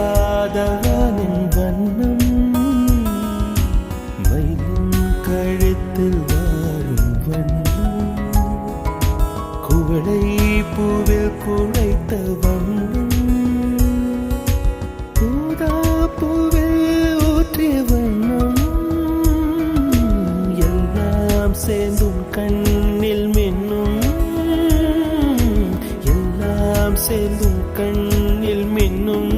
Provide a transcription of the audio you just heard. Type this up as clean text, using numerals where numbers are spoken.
முகிலில்லாதவனின் வண்ணம் மயிலின் கழுத்தில் வாழும் வண்ணம் குவளை பூவில் குழைத்த வண்ணம் பூதா பூவில் ஊற்றிய வண்ணம் எல்லாம் சேர்ந்தும் கண்ணில் மின்னும் எல்லாம் சேர்ந்தும் கண்ணில் மின்னும்